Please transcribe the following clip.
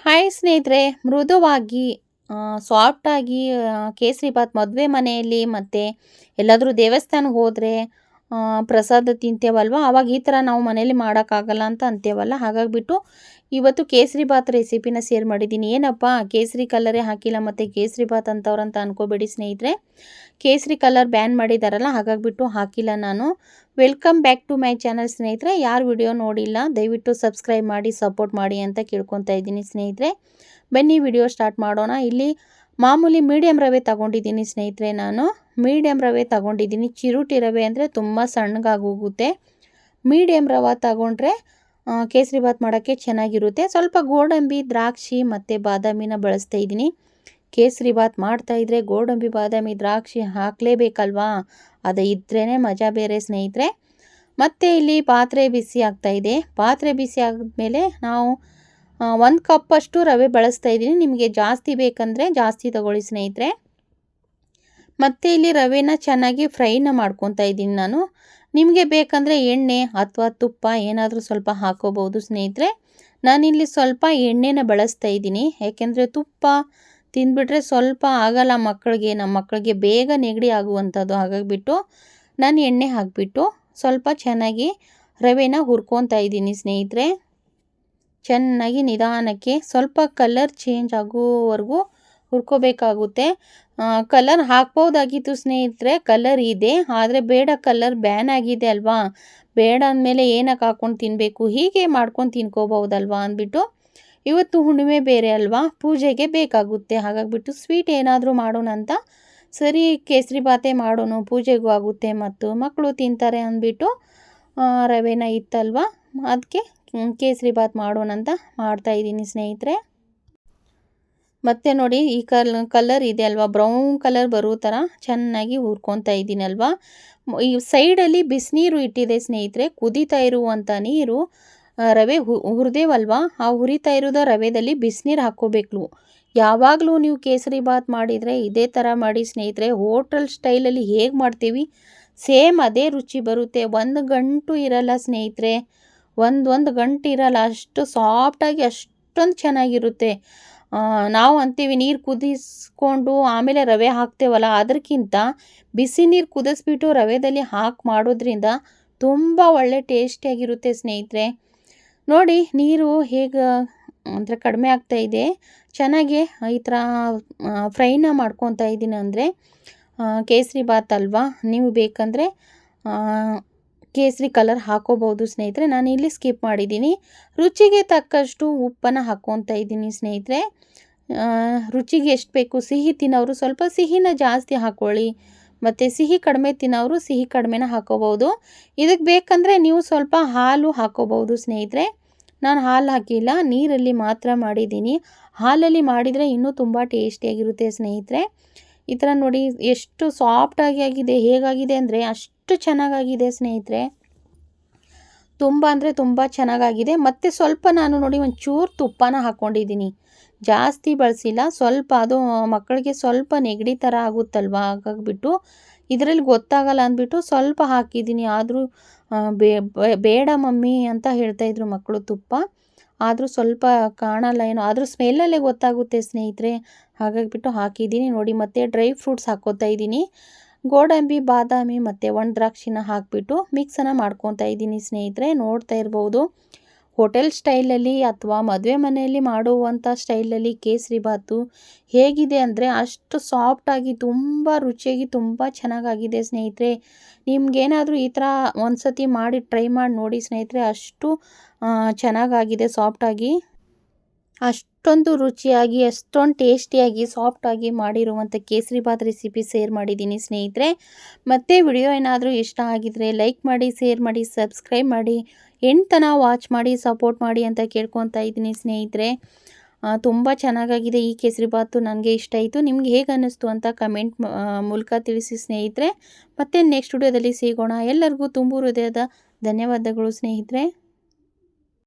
Hi ಸ್ನೇಹಿತರೆ, ಮೃದುವಾಗಿ ಸಾಫ್ಟಾಗಿ ಕೇಸರಿಬಾತ್ ಮದುವೆ ಮನೆಯಲ್ಲಿ ಮತ್ತು ಎಲ್ಲಾದರೂ ದೇವಸ್ಥಾನಕ್ಕೆ ಹೋದರೆ ಪ್ರಸಾದ ತಿಂತೇವಲ್ವ, ಆವಾಗ ಈ ಥರ ನಾವು ಮನೇಲಿ ಮಾಡೋಕ್ಕಾಗಲ್ಲ ಅಂತ ಅಂತೇವಲ್ಲ. ಹಾಗಾಗಿಬಿಟ್ಟು ಇವತ್ತು ಕೇಸರಿಬಾತ್ ರೆಸಿಪಿನ ಶೇರ್ ಮಾಡಿದ್ದೀನಿ. ಏನಪ್ಪ ಕೇಸರಿ ಕಲರೇ ಹಾಕಿಲ್ಲ ಮತ್ತು ಕೇಸರಿಬಾತ್ ಅಂತವ್ರಂತ ಅನ್ಕೋಬೇಡಿ ಸ್ನೇಹಿತರೆ. ಕೇಸರಿ ಕಲರ್ ಬ್ಯಾನ್ ಮಾಡಿದಾರಲ್ಲ, ಹಾಗಾಗಿಬಿಟ್ಟು ಹಾಕಿಲ್ಲ ನಾನು. Welcome back to my channel ಸ್ನೇಹಿತರೆ. ಯಾರು ವಿಡಿಯೋ ನೋಡಿಲ್ಲ ದಯವಿಟ್ಟು ಸಬ್ಸ್ಕ್ರೈಬ್ ಮಾಡಿ ಸಪೋರ್ಟ್ ಮಾಡಿ ಅಂತ ಕೇಳ್ಕೊತಾ ಇದ್ದೀನಿ ಸ್ನೇಹಿತರೆ. ಬನ್ನಿ ವಿಡಿಯೋ ಸ್ಟಾರ್ಟ್ ಮಾಡೋಣ. ಇಲ್ಲಿ ಮಾಮೂಲಿ ಮೀಡಿಯಮ್ ರವೆ ತಗೊಂಡಿದ್ದೀನಿ ಸ್ನೇಹಿತರೆ. ನಾನು ಮೀಡಿಯಮ್ ರವೆ ತಗೊಂಡಿದ್ದೀನಿ. ಚಿರುಟಿ ರವೆ ಅಂದರೆ ತುಂಬ ಸಣ್ಣಗಾಗೋಗುತ್ತೆ. ಮೀಡಿಯಮ್ ರವೆ ತಗೊಂಡ್ರೆ ಕೇಸರಿಬಾತ್ ಮಾಡೋಕ್ಕೆ ಚೆನ್ನಾಗಿರುತ್ತೆ. ಸ್ವಲ್ಪ ಗೋಡಂಬಿ, ದ್ರಾಕ್ಷಿ ಮತ್ತು ಬಾದಾಮಿನ ಬಳಸ್ತಾ ಇದ್ದೀನಿ. ಕೇಸರಿಬಾತ್ ಮಾಡ್ತಾಯಿದ್ರೆ ಗೋಡಂಬಿ, ಬಾದಾಮಿ, ದ್ರಾಕ್ಷಿ ಹಾಕಲೇಬೇಕಲ್ವಾ, ಅದು ಇದ್ರೇ ಮಜಾ ಬೇರೆ ಸ್ನೇಹಿತರೆ. ಮತ್ತು ಇಲ್ಲಿ ಪಾತ್ರೆ ಬಿಸಿ ಆಗ್ತಾಯಿದೆ. ಪಾತ್ರೆ ಬಿಸಿ ಆದಮೇಲೆ ನಾವು 1 ಕಪ್ಪಷ್ಟು ರವೆ ಬಳಸ್ತಾ ಇದ್ದೀನಿ. ನಿಮಗೆ ಜಾಸ್ತಿ ಬೇಕಂದರೆ ಜಾಸ್ತಿ ತಗೊಳ್ಳಿ ಸ್ನೇಹಿತರೆ. ಮತ್ತು ಇಲ್ಲಿ ರವೆನ ಚೆನ್ನಾಗಿ ಫ್ರೈನ ಮಾಡ್ಕೊತಾ ಇದ್ದೀನಿ ನಾನು. ನಿಮಗೆ ಬೇಕಂದರೆ ಎಣ್ಣೆ ಅಥವಾ ತುಪ್ಪ ಏನಾದರೂ ಸ್ವಲ್ಪ ಹಾಕೋಬೋದು ಸ್ನೇಹಿತರೆ. ನಾನಿಲ್ಲಿ ಸ್ವಲ್ಪ ಎಣ್ಣೆನ ಬಳಸ್ತಾ ಇದ್ದೀನಿ. ಯಾಕೆಂದರೆ ತುಪ್ಪ ತಿಂದ್ಬಿಟ್ರೆ ಸ್ವಲ್ಪ ಆಗಲ್ಲ ಮಕ್ಕಳಿಗೆ, ನಮ್ಮ ಮಕ್ಕಳಿಗೆ ಬೇಗ ನೆಗಡಿ ಆಗುವಂಥದ್ದು. ಹಾಗಾಗಿಬಿಟ್ಟು ನಾನು ಎಣ್ಣೆ ಹಾಕಿಬಿಟ್ಟು ಸ್ವಲ್ಪ ಚೆನ್ನಾಗಿ ರವೆನ ಹುರ್ಕೊತಾ ಇದ್ದೀನಿ ಸ್ನೇಹಿತರೆ. ಚೆನ್ನಾಗಿ ನಿಧಾನಕ್ಕೆ ಸ್ವಲ್ಪ ಕಲರ್ ಚೇಂಜ್ ಆಗೋವರೆಗೂ ಹುರ್ಕೋಬೇಕಾಗುತ್ತೆ. ಕಲರ್ ಹಾಕ್ಬೋದಾಗಿತ್ತು ಸ್ನೇಹಿತರೆ, ಕಲರ್ ಇದೆ, ಆದರೆ ಬೇಡ, ಕಲರ್ ಬ್ಯಾನ್ ಆಗಿದೆ ಅಲ್ವಾ, ಬೇಡ ಅಂದಮೇಲೆ ಏನಕ್ಕೆ ಹಾಕ್ಕೊಂಡು ತಿನ್ನಬೇಕು, ಹೀಗೆ ಮಾಡ್ಕೊಂಡು ತಿನ್ಕೋಬಹುದಲ್ವಾ ಅಂದ್ಬಿಟ್ಟು. ಇವತ್ತು ಹುಣ್ಣಿಮೆ ಬೇರೆ ಅಲ್ವಾ, ಪೂಜೆಗೆ ಬೇಕಾಗುತ್ತೆ. ಹಾಗಾಗಿಬಿಟ್ಟು ಸ್ವೀಟ್ ಏನಾದರೂ ಮಾಡೋಣ ಅಂತ, ಸರಿ ಕೇಸರಿಬಾತೇ ಮಾಡೋಣ, ಪೂಜೆಗೂ ಆಗುತ್ತೆ ಮತ್ತು ಮಕ್ಕಳು ತಿಂತಾರೆ ಅಂದ್ಬಿಟ್ಟು ರವೆನ ಇತ್ತಲ್ವ, ಅದಕ್ಕೆ ಕೇಸರಿಬಾತ್ ಮಾಡೋಣ ಅಂತ ಮಾಡ್ತಾಯಿದ್ದೀನಿ ಸ್ನೇಹಿತರೆ. ಮತ್ತು ನೋಡಿ ಈ ಕಲರ್ ಇದೆ ಅಲ್ವಾ, ಬ್ರೌನ್ ಕಲರ್ ಬರೋ ಥರ ಚೆನ್ನಾಗಿ ಹುರ್ಕೊತಾ ಇದ್ದೀನಿ ಅಲ್ವಾ. ಈ ಸೈಡಲ್ಲಿ ಬಿಸಿನೀರು ಇಟ್ಟಿದೆ ಸ್ನೇಹಿತರೆ, ಕುದೀತಾ ಇರುವಂಥ ನೀರು. ರವೆ ಹುರಿದೇವಲ್ವಾ, ಆ ಹುರಿತಾ ಇರೋದ ರವೆದಲ್ಲಿ ಬಿಸಿನೀರು ಹಾಕ್ಕೋಬೇಕು. ಯಾವಾಗಲೂ ನೀವು ಕೇಸರಿಬಾತ್ ಮಾಡಿದರೆ ಇದೇ ಥರ ಮಾಡಿ ಸ್ನೇಹಿತರೆ. ಹೋಟೆಲ್ ಸ್ಟೈಲಲ್ಲಿ ಹೇಗೆ ಮಾಡ್ತೀವಿ ಸೇಮ್ ಅದೇ ರುಚಿ ಬರುತ್ತೆ. 1 ಗಂಟು ಇರಲ್ಲ ಸ್ನೇಹಿತರೆ, ಒಂದು ಗಂಟು ಇರಲ್ಲ, ಅಷ್ಟು ಸಾಫ್ಟಾಗಿ ಅಷ್ಟೊಂದು ಚೆನ್ನಾಗಿರುತ್ತೆ. ನಾವು ಅಂತೀವಿ ನೀರು ಕುದಿಸ್ಕೊಂಡು ಆಮೇಲೆ ರವೆ ಹಾಕ್ತೇವಲ್ಲ, ಅದಕ್ಕಿಂತ ಬಿಸಿ ನೀರು ಕುದಿಸ್ಬಿಟ್ಟು ರವೆದಲ್ಲಿ ಹಾಕಿ ಮಾಡೋದ್ರಿಂದ ತುಂಬ ಒಳ್ಳೆ ಟೇಸ್ಟಿಯಾಗಿರುತ್ತೆ ಸ್ನೇಹಿತರೆ. ನೋಡಿ ನೀರು ಹೇಗೆ ಅಂದರೆ ಕಡಿಮೆ ಆಗ್ತಾಯಿದೆ. ಚೆನ್ನಾಗಿ ಈ ಥರ ಫ್ರೈನ ಮಾಡ್ಕೊತಾ ಇದ್ದೀನಿ. ಅಂದರೆ ಕೇಸರಿಬಾತ್ ಅಲ್ವಾ, ನೀವು ಬೇಕಂದರೆ ಕೇಸರಿ ಕಲರ್ ಹಾಕೋಬಹುದು ಸ್ನೇಹಿತರೆ. ನಾನು ಇಲ್ಲಿ ಸ್ಕಿಪ್ ಮಾಡಿದ್ದೀನಿ. ರುಚಿಗೆ ತಕ್ಕಷ್ಟು ಉಪ್ಪನ್ನು ಹಾಕ್ಕೊತಾ ಇದ್ದೀನಿ ಸ್ನೇಹಿತರೆ. ರುಚಿಗೆ ಎಷ್ಟು ಬೇಕು, ಸಿಹಿ ತಿನ್ನೋರು ಸ್ವಲ್ಪ ಸಿಹಿನ ಜಾಸ್ತಿ ಹಾಕ್ಕೊಳ್ಳಿ, ಮತ್ತು ಸಿಹಿ ಕಡಿಮೆ ತಿನ್ನೋರು ಸಿಹಿ ಕಡಿಮೆನ ಹಾಕೋಬಹುದು. ಇದಕ್ಕೆ ಬೇಕಂದರೆ ನೀವು ಸ್ವಲ್ಪ ಹಾಲು ಹಾಕೋಬಹುದು ಸ್ನೇಹಿತರೆ. ನಾನು ಹಾಲು ಹಾಕಿಲ್ಲ, ನೀರಲ್ಲಿ ಮಾತ್ರ ಮಾಡಿದ್ದೀನಿ. ಹಾಲಲ್ಲಿ ಮಾಡಿದರೆ ಇನ್ನೂ ತುಂಬ ಟೇಸ್ಟಿಯಾಗಿರುತ್ತೆ ಸ್ನೇಹಿತರೆ. ಈ ಥರ ನೋಡಿ ಎಷ್ಟು ಸಾಫ್ಟಾಗಿ ಆಗಿದೆ. ಹೇಗಾಗಿದೆ ಅಂದರೆ ಅಷ್ಟು ಚೆನ್ನಾಗಾಗಿದೆ ಸ್ನೇಹಿತರೆ, ತುಂಬ ಅಂದರೆ ತುಂಬ ಚೆನ್ನಾಗಾಗಿದೆ. ಮತ್ತು ಸ್ವಲ್ಪ ನಾನು ನೋಡಿ ಒಂಚೂರು ತುಪ್ಪನ ಹಾಕ್ಕೊಂಡಿದ್ದೀನಿ, ಜಾಸ್ತಿ ಬಳಸಿಲ್ಲ, ಸ್ವಲ್ಪ. ಅದು ಮಕ್ಕಳಿಗೆ ಸ್ವಲ್ಪ ನೆಗಡಿ ಥರ ಆಗುತ್ತಲ್ವ, ಹಾಗಾಗಿಬಿಟ್ಟು ಇದರಲ್ಲಿ ಗೊತ್ತಾಗಲ್ಲ ಅಂದ್ಬಿಟ್ಟು ಸ್ವಲ್ಪ ಹಾಕಿದ್ದೀನಿ. ಆದರೂ ಬೇಡ ಮಮ್ಮಿ ಅಂತ ಹೇಳ್ತಾಯಿದ್ರು ಮಕ್ಕಳು ತುಪ್ಪ, ಆದರೂ ಸ್ವಲ್ಪ ಕಾಣಲ್ಲ ಏನೋ, ಆದರೂ ಸ್ಮೆಲ್ಲಲ್ಲೇ ಗೊತ್ತಾಗುತ್ತೆ ಸ್ನೇಹಿತರೆ. ಹಾಗಾಗಿಬಿಟ್ಟು ಹಾಕಿದ್ದೀನಿ ನೋಡಿ. ಮತ್ತು ಡ್ರೈ ಫ್ರೂಟ್ಸ್ ಹಾಕ್ಕೋತಾ ಇದ್ದೀನಿ. ಗೋಡಂಬಿ, ಬಾದಾಮಿ ಮತ್ತು ದ್ರಾಕ್ಷಿನ ಹಾಕಿಬಿಟ್ಟು ಮಿಕ್ಸನ್ನು ಮಾಡ್ಕೊತಾ ಇದ್ದೀನಿ ಸ್ನೇಹಿತರೆ. ನೋಡ್ತಾ ಇರ್ಬೋದು, ಹೋಟೆಲ್ ಸ್ಟೈಲಲ್ಲಿ ಅಥವಾ ಮದುವೆ ಮನೆಯಲ್ಲಿ ಮಾಡುವಂಥ ಸ್ಟೈಲಲ್ಲಿ ಕೇಸರಿಬಾತು ಹೇಗಿದೆ ಅಂದರೆ ಅಷ್ಟು ಸಾಫ್ಟಾಗಿ ತುಂಬ ರುಚಿಯಾಗಿ ತುಂಬ ಚೆನ್ನಾಗಾಗಿದೆ ಸ್ನೇಹಿತರೆ. ನಿಮ್ಗೇನಾದರೂ ಈ ಥರ ಒಂದು ಸತಿ ಮಾಡಿ ಟ್ರೈ ಮಾಡಿ ನೋಡಿ ಸ್ನೇಹಿತರೆ. ಅಷ್ಟು ಚೆನ್ನಾಗಾಗಿದೆ, ಸಾಫ್ಟಾಗಿ, ಅಷ್ಟೊಂದು ರುಚಿಯಾಗಿ, ಅಷ್ಟೊಂದು ಟೇಸ್ಟಿಯಾಗಿ ಸಾಫ್ಟಾಗಿ ಮಾಡಿರುವಂಥ ಕೇಸರಿಬಾತ್ ರೆಸಿಪಿ ಶೇರ್ ಮಾಡಿದ್ದೀನಿ ಸ್ನೇಹಿತರೆ. ಮತ್ತು ವಿಡಿಯೋ ಏನಾದರೂ ಇಷ್ಟ ಆಗಿದರೆ ಲೈಕ್ ಮಾಡಿ, ಶೇರ್ ಮಾಡಿ, ಸಬ್ಸ್ಕ್ರೈಬ್ ಮಾಡಿ, ಎಂಟನ ವಾಚ್ ಮಾಡಿ, ಸಪೋರ್ಟ್ ಮಾಡಿ ಅಂತ ಕೇಳ್ಕೊತಾ ಇದ್ದೀನಿ ಸ್ನೇಹಿತರೆ. ತುಂಬ ಚೆನ್ನಾಗಾಗಿದೆ ಈ ಕೇಸರಿಬಾತು, ನನಗೆ ಇಷ್ಟ ಆಯಿತು. ನಿಮ್ಗೆ ಹೇಗೆ ಅನ್ನಿಸ್ತು ಅಂತ ಕಮೆಂಟ್ ಮೂಲಕ ತಿಳಿಸಿ ಸ್ನೇಹಿತರೆ. ಮತ್ತು ನೆಕ್ಸ್ಟ್ ವಿಡಿಯೋದಲ್ಲಿ ಸಿಗೋಣ. ಎಲ್ಲರಿಗೂ ತುಂಬ ಹೃದಯದ ಧನ್ಯವಾದಗಳು ಸ್ನೇಹಿತರೆ.